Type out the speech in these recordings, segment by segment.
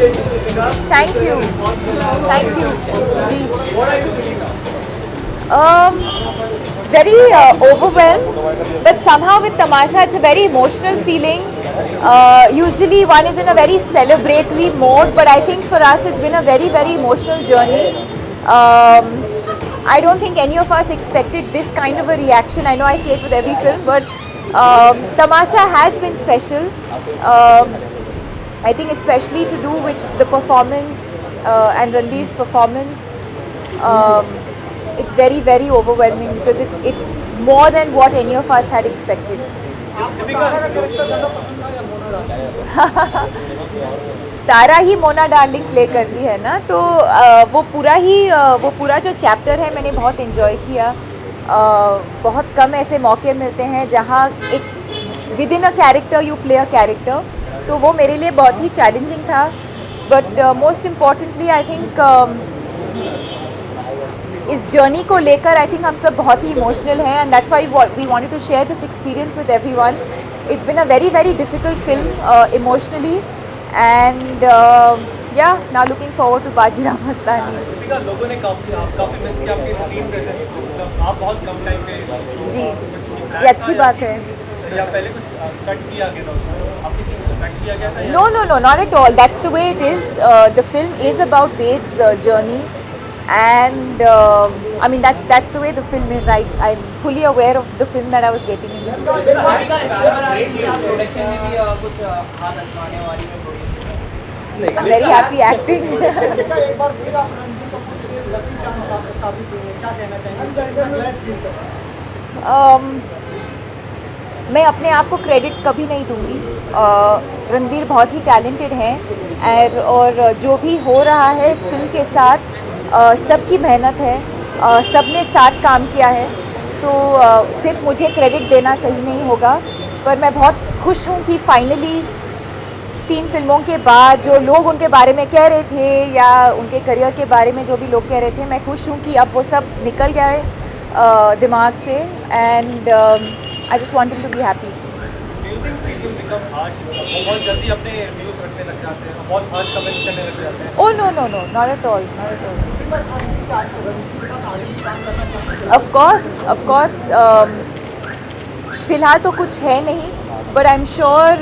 Thank you. Thank you. जी. Very overwhelmed, but somehow with Tamasha it's a very emotional feeling. Usually one is in a very celebratory mode, but I think for us it's been a very, very emotional journey. I don't think any of us expected this kind of a reaction. I know I say it with every film, but Tamasha has been special. I think especially to do with the performance and Ranveer's performance. It's very, very overwhelming because it's more than what any of us had expected. Tara he Mona darling play कर दी है ना, तो वो पूरा जो chapter है मैंने बहुत एंजॉय किया. बहुत कम ऐसे मौके मिलते हैं जहाँ एक within a character you play a character, तो वो मेरे लिए बहुत ही चैलेंजिंग था. But most importantly I think इस जर्नी को लेकर आई थिंक हम सब बहुत ही इमोशनल हैं, and that's why we wanted to share this experience with everyone. It's been a very, very difficult film emotionally, and yeah now looking forward to Bajirao Mastani. लोगों ने काफी मिस किया आपकी स्क्रीन प्रेजेंस. आप बहुत कम टाइम पे. जी, ये अच्छी बात है. या पहले कुछ कट किया गया था, आपकी सीन को कट किया गया था? No, no, no, not at all. That's the way it is. The film is about Ved's journey, and I mean that's the way the film is. I'm fully aware of the film that I was getting in. I'm very happy acting. मैं अपने आप को credit कभी नहीं दूंगी. रणवीर बहुत ही talented हैं, और जो भी हो रहा है इस फिल्म के साथ सबकी मेहनत है. सब ने साथ काम किया है, तो सिर्फ मुझे क्रेडिट देना सही नहीं होगा. पर मैं बहुत खुश हूँ कि फाइनली 3 फिल्मों के बाद जो लोग उनके बारे में कह रहे थे या उनके करियर के बारे में जो भी लोग कह रहे थे, मैं खुश हूँ कि अब वो सब निकल गया है दिमाग से, and I just want him to be happy. Do you think people become harsh? बहुत जल्दी अपने व्यूज रखने लग जाते हैं, बहुत harsh कमेंट्स करने लग जाते हैं. Oh no, no, no, not at all, not at all. Of course. फिलहाल तो कुछ है नहीं, but I'm sure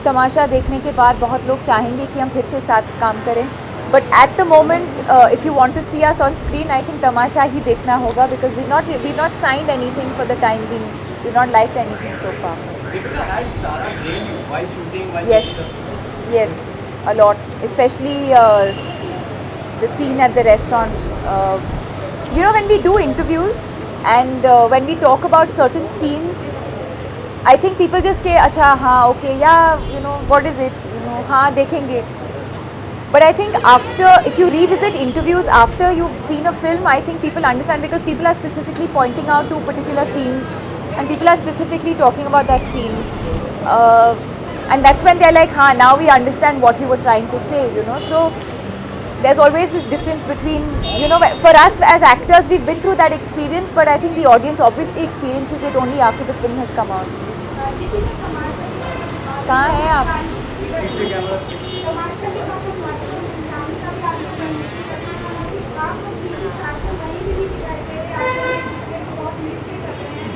तमाशा देखने के बाद बहुत लोग चाहेंगे कि हम फिर से साथ काम करें. But at the moment, if you want to see us on screen, I think तमाशा ही देखना होगा, because we've not signed anything for the time being. We've not liked anything so far. Had Tara blame you while shooting? Yes, a lot. Especially the scene at the restaurant. When we do interviews and when we talk about certain scenes, I think people just say, "Acha, हाँ, okay, yeah, what is it? हाँ, देखेंगे." But I think if you revisit interviews after you've seen a film, I think people understand, because people are specifically pointing out to particular scenes, and people are specifically talking about that scene, and that's when they're like, now we understand what you were trying to say. So there's always this difference between, for us as actors, we've been through that experience, but I think the audience obviously experiences it only after the film has come out. कहाँ हैं आप?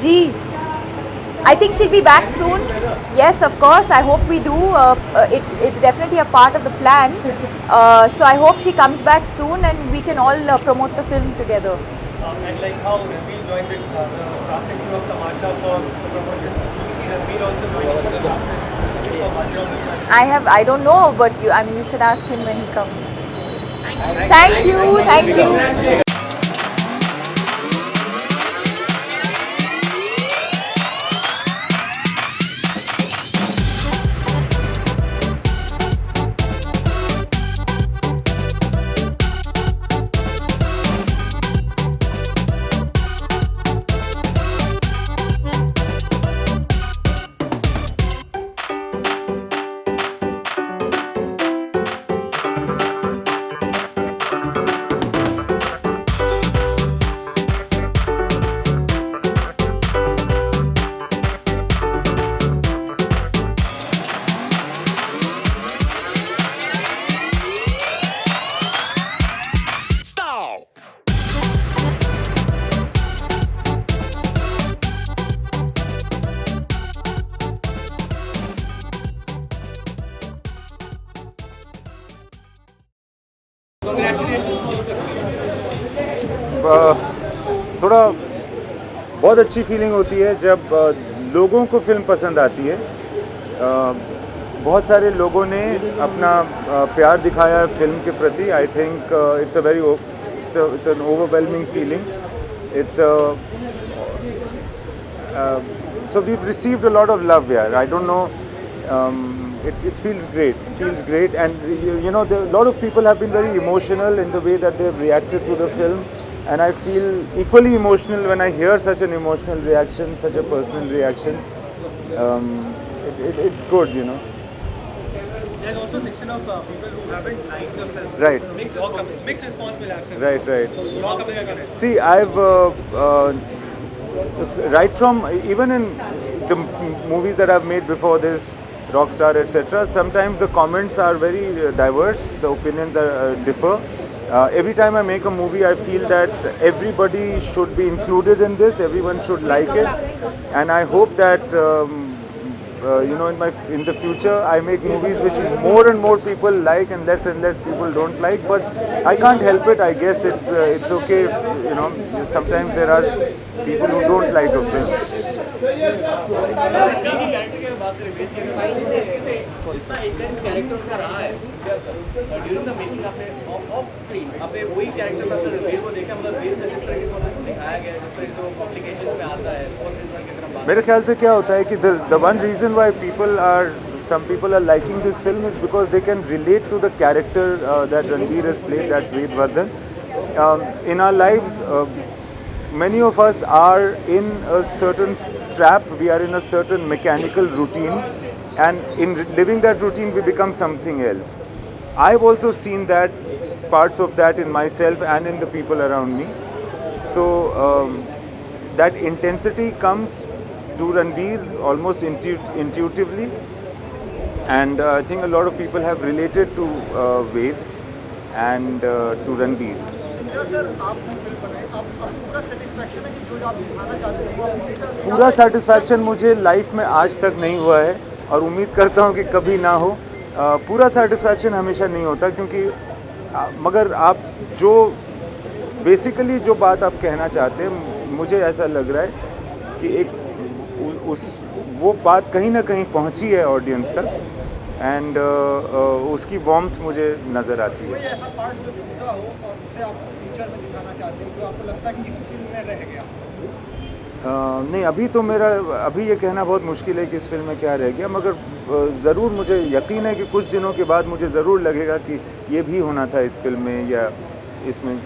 जी, I think she'll be back soon. Yes, of course. I hope we do. It's definitely a part of the plan. So I hope she comes back soon and we can all promote the film together. And like how Ranveer joined with the casting crew of Tamasha for the promotion. You see Ranveer also joining for the casting for Bajiram. I don't know, but you should ask him when he comes. Thank you. थोड़ा बहुत अच्छी feeling होती है जब लोगों को film पसंद आती है। बहुत सारे लोगों ने अपना प्यार दिखाया है फिल्म के प्रति। I think it's an overwhelming feeling. It's so we've received a lot of love here. I don't know. It feels great. It feels great, and you know, a lot of people have been very emotional in the way that they've reacted to the film, and I feel equally emotional when I hear such an emotional reaction, such a personal reaction. It's good, you know. There's also a section of people who haven't liked the film. Right. Mixed response will happen. Right. Your comment on it. See, I've right from even in the movies that I've made before this, Rockstar, etc. Sometimes the comments are very diverse. The opinions are differ. Every time I make a movie, I feel that everybody should be included in this. Everyone should like it, and I hope that you know, in the future, I make movies which more and more people like, and less people don't like. But I can't help it. I guess it's okay if, you know, sometimes there are people who don't like a film. जितना intense character उसका रहा है क्या sir during the making आपने of screen आपने वही character में अपने रणवीर को देखा मतलब वेद में जिस तरह से मतलब दिखाया गया है जिस तरह से वो कॉम्प्लिकेशंस में आता है पोस्ट इंटर की तरफ मेरे ख्याल से क्या होता है कि the one reason why some people are liking this film is because they can relate to the character that Ranveer has played, that's Ved Vardhan. In our lives, many of us are in a certain trap, we are in a certain mechanical routine, and in living that routine we become something else. I've also seen that, parts of that in myself and in the people around me. So that intensity comes to Ranveer almost intuitively, and I think a lot of people have related to Ved and to Ranveer. पूरा satisfaction मुझे life में आज तक नहीं हुआ है और उम्मीद करता हूँ कि कभी ना हो। पूरा सेटिस्फैक्शन हमेशा नहीं होता, क्योंकि मगर आप जो बेसिकली जो बात आप कहना चाहते हैं, मुझे ऐसा लग रहा है कि एक वो बात कहीं ना कहीं पहुंची है ऑडियंस तक, एंड उसकी वार्मथ मुझे नज़र आती है। कोई ऐसा पार्ट जो छूटा हो और उसे आप फ्यूचर में दिखाना चाहते हो जो आपको लगता है कि इस फिल्म में रह गया? नहीं, अभी ये कहना बहुत मुश्किल है कि इस फिल्म में क्या रह गया, मगर ज़रूर मुझे यकीन है कि कुछ दिनों के बाद मुझे ज़रूर लगेगा कि ये भी होना था इस फिल्म में, या इसमें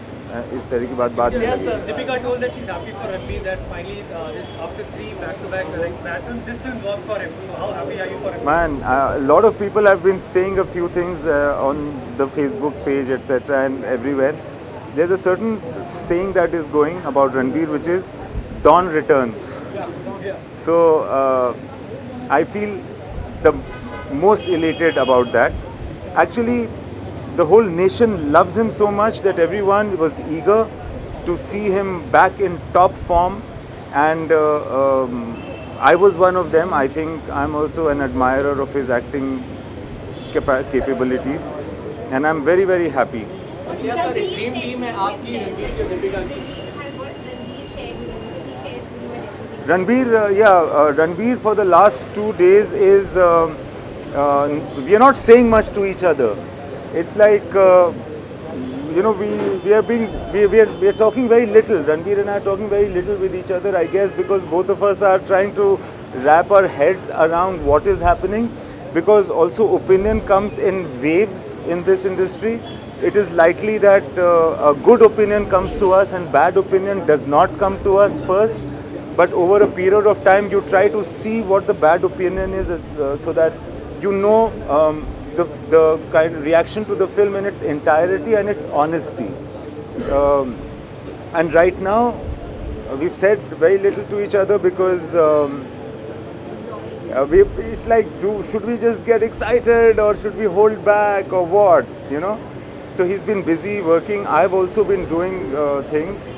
इस तरह की बात Yes, sir. Deepika told that she's happy for Ranveer that finally this after 3 back-to-back marathon, this film worked for him. So how happy are you for him? Man, a lot of people have been saying a few things on the Facebook page, etc., and everywhere. There's a certain saying that is going about Ranveer, which is "Dawn returns." So I feel the most elated about that. Actually, the whole nation loves him so much that everyone was eager to see him back in top form, and I was one of them. I think I'm also an admirer of his acting capabilities, and I'm very, very happy. क्या sir dream team है आपकी रणवीर की और दीपिका की? Ranveer for the last 2 days is we are not saying much to each other. It's like you know, we are talking very little. Ranveer and I are talking very little with each other, I guess, because both of us are trying to wrap our heads around what is happening, because also opinion comes in waves in this industry. It is likely that a good opinion comes to us and bad opinion does not come to us first, but over a period of time you try to see what the bad opinion is, so that you know the kind of reaction to the film in its entirety and its honesty. And right now we've said very little to each other because it's like, should we just get excited or should we hold back or what, you know? So he's been busy working. I've also been doing things.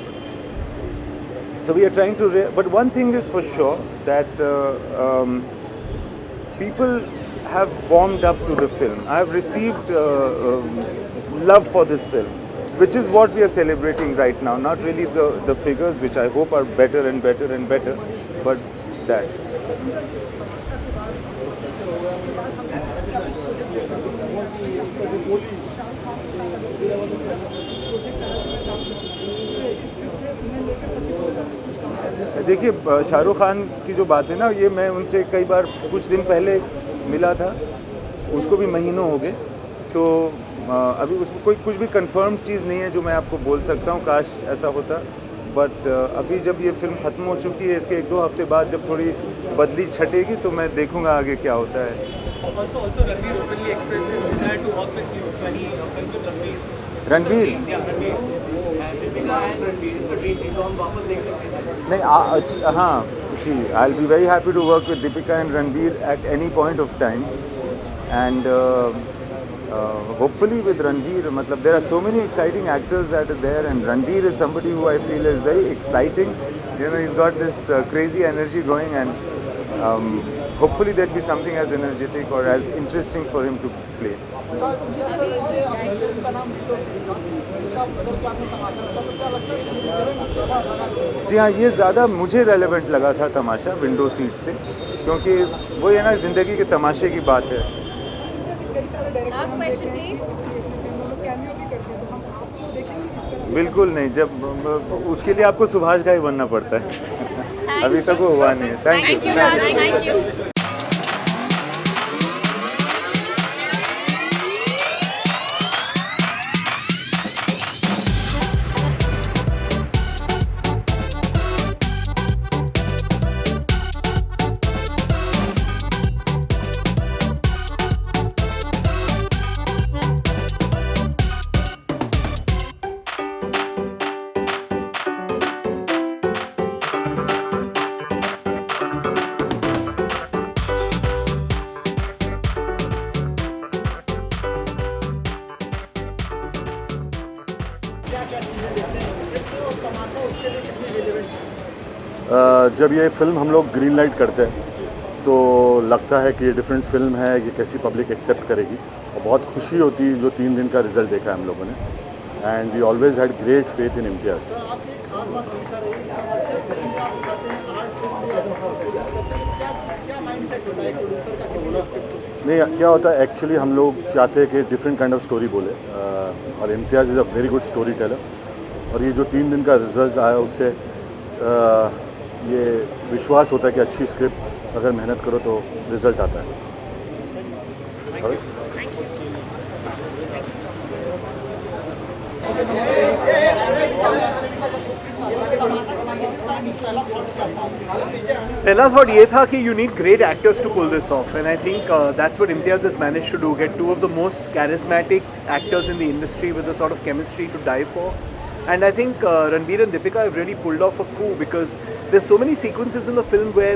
So we are trying to, but one thing is for sure, that people have warmed up to the film. I have received love for this film. which is what we are celebrating right now. Not really the figures, which I hope are better and better and better, but that. देखिए, शाहरुख खान की जो बात है ना, ये मैं उनसे कई बार कुछ दिन पहले मिला था, उसको भी महीनों हो गए, तो अभी उसमें कोई कुछ भी कंफर्म्ड चीज़ नहीं है जो मैं आपको बोल सकता हूँ, काश ऐसा होता। बट अभी जब ये फिल्म ख़त्म हो चुकी है, इसके 1-2 हफ्ते बाद जब थोड़ी बदली छटेगी तो मैं देखूँगा आगे क्या होता है। Also, Ranveer openly expressed his desire to work with you. So, any film with Ranveer? Ranveer Yeah, Ranveer. And Deepika and Ranveer, it's a dream team. तो हम वापस देख सकते हैं। नहीं, अच्छा, हाँ, see I will be very happy to work with Deepika and Ranveer at any point of time, and hopefully with Ranveer, matlab, there are so many exciting actors that are there, and Ranveer is somebody who I feel is very exciting. You know, he's got this crazy energy going, and hopefully there'll be something as energetic or as interesting for him to play. जी हाँ, ये ज़्यादा मुझे relevant लगा था तमाशा window seat से, क्योंकि वो ये ना ज़िंदगी के तमाशे की बात है। Last question, please. बिल्कुल नहीं, जब उसके लिए आपको सुभाष घाई बनना पड़ता है। अभी तक वो हुआ नहीं है। Thank you. Thank you. जब ये फिल्म हम लोग ग्रीन लाइट करते हैं तो लगता है कि ये डिफरेंट फिल्म है, ये कैसी पब्लिक एक्सेप्ट करेगी, और बहुत खुशी होती है जो 3 दिन का रिजल्ट देखा है हम लोगों ने, and we always had great faith in Imtiaz. Sir, आपकी एक खास बात हमेशा रही, कमर्शियल फिल्म भी आप उठाते हैं, आर्ट फिल्म भी आप प्रोड्यूस करते हैं, क्या माइंडसेट होता है एक प्रोड्यूसर का किसी भी? नहीं, क्या होता है एक्चुअली, हम लोग चाहते हैं कि डिफरेंट काइंड ऑफ स्टोरी बोले, और Imtiaz is a very good storyteller, और ये जो 3 दिन का रिजल्ट आया उससे ये विश्वास होता है कि अच्छी स्क्रिप्ट अगर मेहनत करो तो रिजल्ट आता है। पहला थॉट ये था कि you need great actors to pull this off, and I think that's what Imtiaz has managed to do, get 2 of the most charismatic actors in the industry with a sort of chemistry to die for. And I think Ranveer and Deepika have really pulled off a coup, because there's so many sequences in the film where,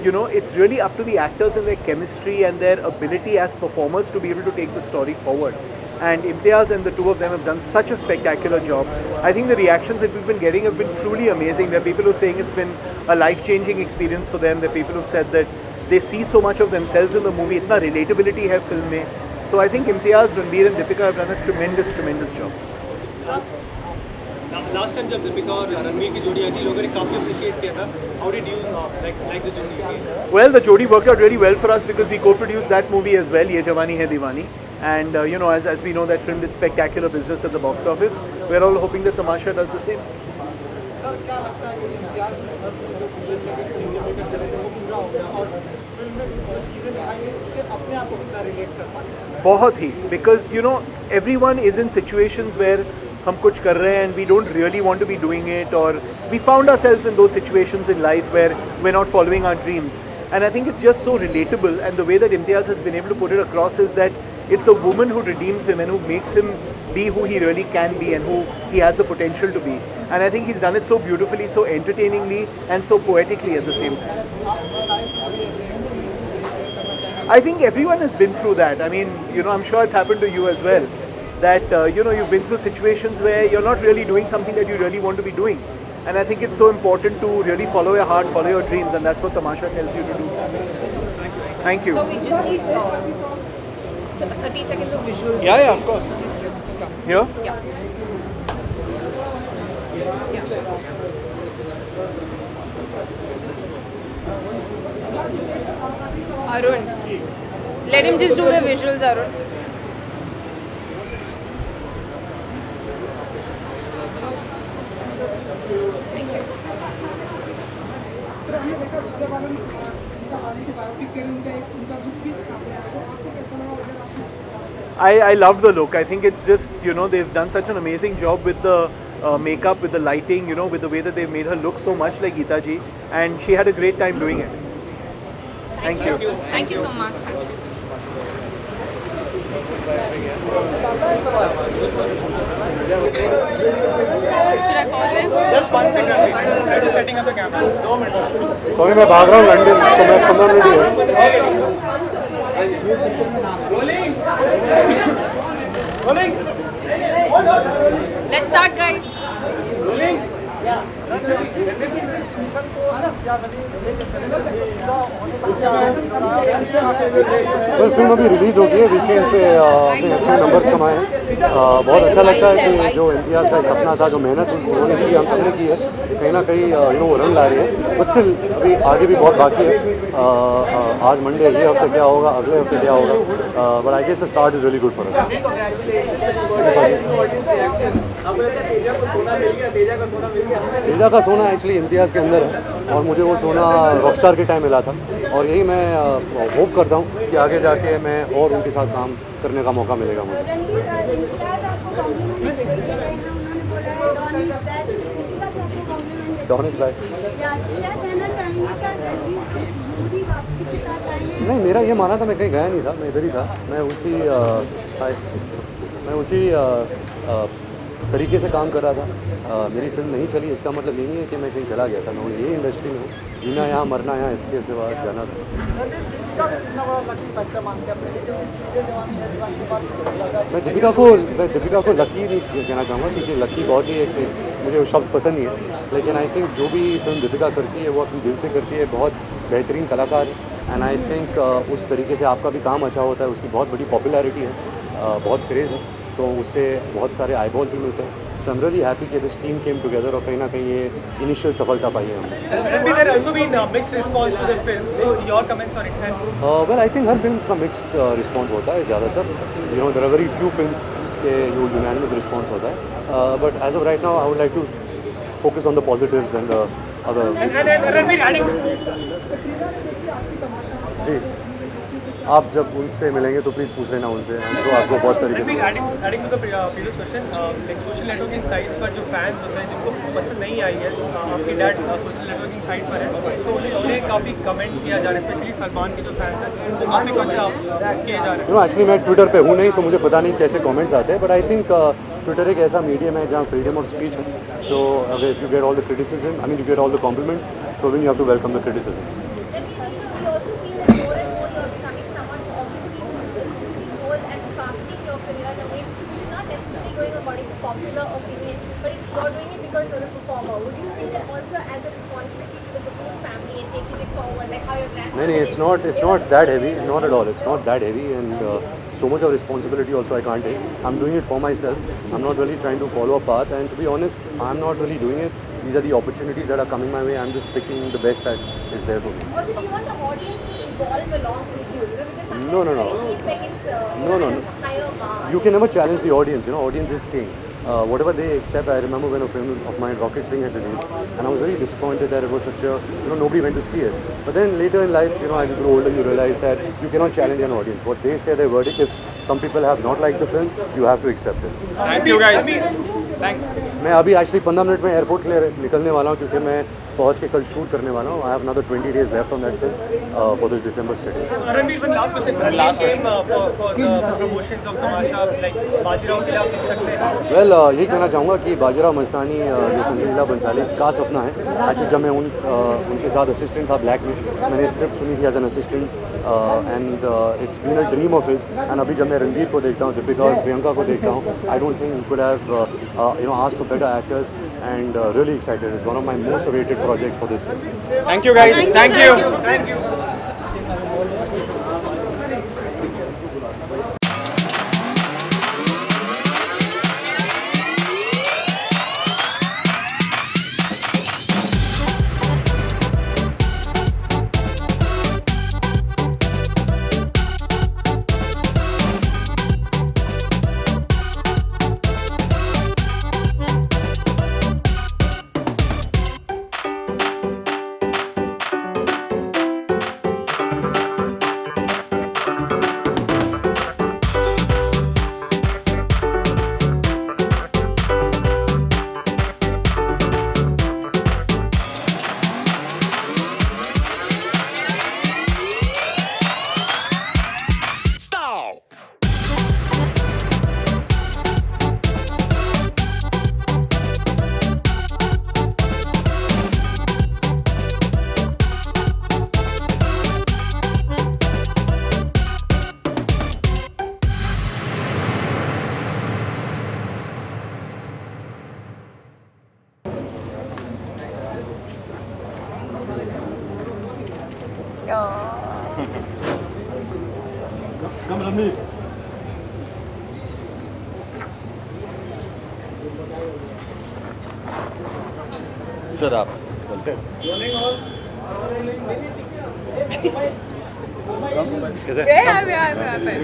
you know, it's really up to the actors and their chemistry and their ability as performers to be able to take the story forward. And Imtiaz and the 2 of them have done such a spectacular job. I think the reactions that we've been getting have been truly amazing. There are people who are saying it's been a life-changing experience for them. There are people who've said that they see so much of themselves in the movie. Itna relatability hai film mein. So I think Imtiaz, Ranveer and Deepika have done a tremendous job. Last time जब दीपिका और रणवीर की जोड़ी आई थी, लोगों ने काफी appreciate किया था। How did you like the जोड़ी? Well, the Jodi worked out really well for us because we co-produced that movie as well, Ye Jawani Hai Diwani. And you know, as we know, that film did spectacular business at the box office. We're all hoping that Tamasha does the same. Sir, क्या लगता है कि इम्तियाज जो film लेकर चले थे वो पूरा हो गया, और फिल्म में चीज़ें दिखाई गई, उससे अपने आप को कितना रिलेट कर पाते? बहुत ही, because you know, everyone is in situations where हम कुछ कर रहे हैं and we don't really want to be doing it, or we found ourselves in those situations in life where we're not following our dreams. And I think it's just so relatable, and the way that Imtiaz has been able to put it across is that it's a woman who redeems him and who makes him be who he really can be and who he has the potential to be. And I think he's done it so beautifully, so entertainingly and so poetically at the same time. I think everyone has been through that. I mean, you know, I'm sure it's happened to you as well. That you know, you've been through situations where you're not really doing something that you really want to be doing, and I think it's so important to really follow your heart, follow your dreams, and that's what Tamasha tells you to do. Thank you. So we just need 30 seconds of visuals. Yeah, of course. Just here. Here? Yeah. Arun. Let him just do the visuals, Arun. I love the look. I think it's just, you know, they've done such an amazing job with the makeup, with the lighting, you know, with the way that they've made her look so much like Geeta ji, and she had a great time doing it. Thank you. Thank you so much. Should I call him? Just 1 second. Try to setting up the camera. Sorry मैं भाग रहा हूँ London, तो मैं 15 minute ही है। Rolling. Let's start, guys. Well film अभी release हो गई है, वीकेंड पे अपने अच्छे नंबर्स कमाए हैं। बहुत अच्छा लगता है कि जो इम्तियाज़ का एक सपना था, जो मेहनत उन्होंने की, हम सबने की है, कहीं ना कहीं यू नो वो रन ला रही है। बट स्टिल अभी आगे भी बहुत बाकी है। आज मंडे, ये हफ्ते क्या होगा, अगले हफ्ते क्या होगा, but I guess the start is really good for us. Teja का सोना एक्चुअली इम्तियाज़ के अंदर है, और मुझे वो सोना रॉकस्टार के टाइम मिला था, और यही मैं होप करता हूँ कि आगे जाके मैं और उनके साथ काम करने का मौका मिलेगा मुझे। Don is back. नहीं, मेरा ये माना था, मैं कहीं गया नहीं था, मैं इधर ही था। मैं उसी तरीके से काम कर रहा था। मेरी फिल्म नहीं चली, इसका मतलब ये नहीं है कि मैं कहीं चला गया था। मैं यही इंडस्ट्री में हूँ, जीना यहाँ, मरना यहाँ, इसके सिवा जाना था। मैं दीपिका को लकी नहीं कहना चाहूँगा, क्योंकि लकी बहुत ही एक मुझे वो शब्द पसंद नहीं है, लेकिन आई थिंक जो भी फिल्म दीपिका करती है वो अपने दिल से करती है। बहुत बेहतरीन कलाकार है, एंड आई थिंक उस तरीके से आपका भी काम अच्छा होता है। उसकी बहुत बड़ी पॉपुलैरिटी है, बहुत क्रेज़ है, तो उससे बहुत सारे आईबॉल्स भी मिलते हैं। सो आई एम रियली हैप्पी कि दिस टीम केम टुगेदर, और कहीं ना कहीं ये इनिशियल सफलता पाई है हमने। Ranveer, there also been mixed response to the film. So your comments on it? Well I think हर फिल्म का मिक्स्ड रिस्पॉन्स होता है ज़्यादातर। You know there are very few films के जो यूनानिमस रिस्पॉन्स होता है, but as of right now I would like to focus on the positives than the other. Ranveer, adding. जी, आप जब उनसे मिलेंगे तो प्लीज़ पूछ लेना उनसे, तो आपको बहुत तरीके से। Adding to the previous question, like social networking sites पर जो fans होते हैं जिनको पसंद नहीं आई है, आपके डैड social networking site पर है, तो उन्हें काफ़ी कमेंट किया जा रहा है, स्पेशली सलमान के जो फैंस हैं, तो काफ़ी कुछ किए जा रहे हैं। एक्चुअली मैं ट्विटर पे हूँ नहीं, तो मुझे पता नहीं कैसे कमेंट्स आते हैं, बट आई थिंक ट्विटर एक ऐसा मीडियम है जहाँ फ्रीडम ऑफ स्पीच है। So if you get all the criticism, I mean you get all the compliments, so we you have to welcome the criticism. Popular opinion, but you're doing it because you're a performer. Would you see that also as a responsibility to the Kapoor family and taking it forward, like how your grandfather? No, it's not that heavy, not at all. It's not that heavy, and so much of responsibility also I can't take. I'm doing it for myself. I'm not really trying to follow a path, and to be honest, I'm not really doing it. These are the opportunities that are coming my way. I'm just picking the best that is there for me. Also, do you want the audience to evolve along with you? You know, because sometimes No. it seems like it's No. a higher bar. You can never challenge the audience. You know, audience is king. Whatever they accept. I remember when a film of mine, Rocket Singh, had released, and I was very disappointed that it was such a, nobody went to see it. But then later in life, as you grow older, you realize that you cannot challenge an audience. What they say, their verdict. If some people have not liked the film, you have to accept it. Thank you guys. Thank you. मैं अभी actually 15 minute में airport के लिए निकलने वाला हूँ, क्योंकि मैं पहुँच के कल शूट करने वाला हूँ। I have another 20 days left on that film for this December schedule. Ranveer, one last question. Last game for the promotions of Tamasha, like Bajirao के लिए आप लिख सकते हैं? वेल यही कहना चाहूँगा कि बाजीराव मस्तानी जो संजय लीला बंसाली का सपना है। एक्चुअली जब मैं उनके साथ असिस्टेंट था ब्लैक में, मैंने स्क्रिप्ट सुनी थी as an assistant, and it's been a dream of his. एंड अभी जब मैं रणबीर को देखता हूँ, दीपिका और प्रियंका को देखता हूँ, I don't think he could have asked for better actors, and really excited. It's one of my most awaited projects for this year. Thank you guys. Thank you. Thank you. Come Ranveer. Sir आप sir Yeah, I'm fine.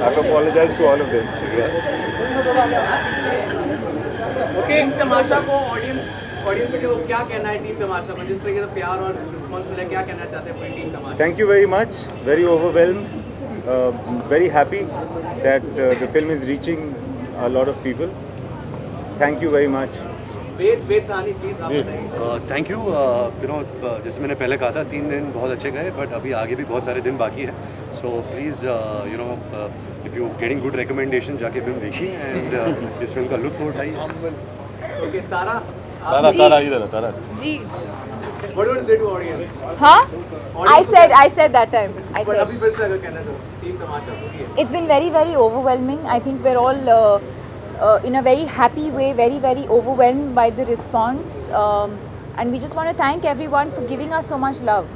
I apologize to all of them. Team Tamasha को audience के वो क्या कहना है team Tamasha को जिस तरीके से प्यार और रिस्पांस मिला क्या कहना चाहते हैं पूरी team Tamasha Thank you very much. Very overwhelmed. Very happy that the film is reaching a lot of people. Thank you very much. वेद सानी प्लीज आप बताइए थैंक यू जैसे मैंने पहले कहा था 3 दिन बहुत अच्छे गए बट अभी आगे भी बहुत सारे दिन बाकी है सो please if you getting good recommendation जाके फिल्म देखिए एंड इस फिल्म का लुत्फ उठाइए ओके तारा तारा इधर है Tara ji what do you say to audience Huh? I said that time. I पर said. अभी फिर से अगर कहना चाहो टीम तमाशा बोलिए It's been very, very overwhelming. I think we're all in a very happy way, very, very overwhelmed by the response. And we just want to thank everyone for giving us so much love.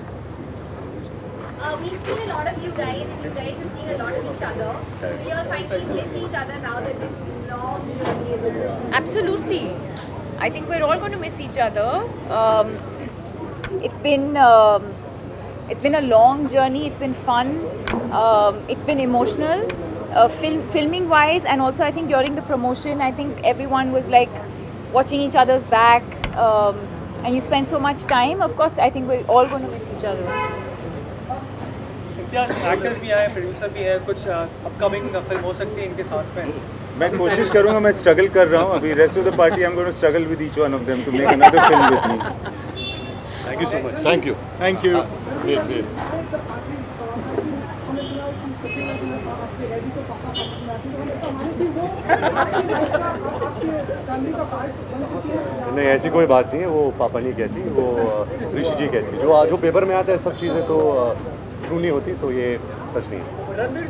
We've seen a lot of you guys, and you guys have seen a lot of each other. So you're finally miss each other now that this long journey is over. Absolutely. I think we're all going to miss each other. It's been a long journey. It's been fun. It's been emotional. Filming wise, and also I think during the promotion, I think everyone was like watching each other's back, and you spend so much time. Of course, I think we're all going to miss each other. Imtiaz actors भी आए producer भी है कुछ upcoming film हो सकती है इनके साथ में मैं कोशिश करूंगा मैं स्ट्रगल कर रहा हूं अभी rest of the party I am going to struggle with each one of them to make another film with me thank you so much thank you Thank you. Ved नहीं ऐसी कोई बात नहीं है वो पापा नहीं कहती वो ऋषि जी कहती जो पेपर में आता है सब चीज़ें तो ट्रू नहीं होती तो ये सच नहीं है रणवीर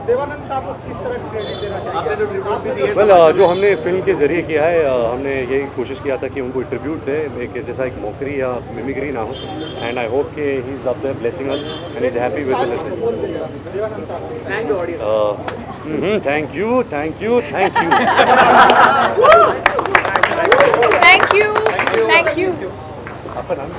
देवानंद साहब को किस तरह क्रेडिट देना चाहिए आपने तो ट्रिब्यूट भी दिया वेल जो हमने फिल्म के ज़रिए किया है हमने ये कोशिश किया था कि उनको ट्रिब्यूट दे एक जैसा एक मॉकरी या मिमिक्री ना हो एंड आई होप कि he is up there blessing us and is happy with the message Dev Anand sahab thank you audience thank you Thank you. Thank you. आपका नाम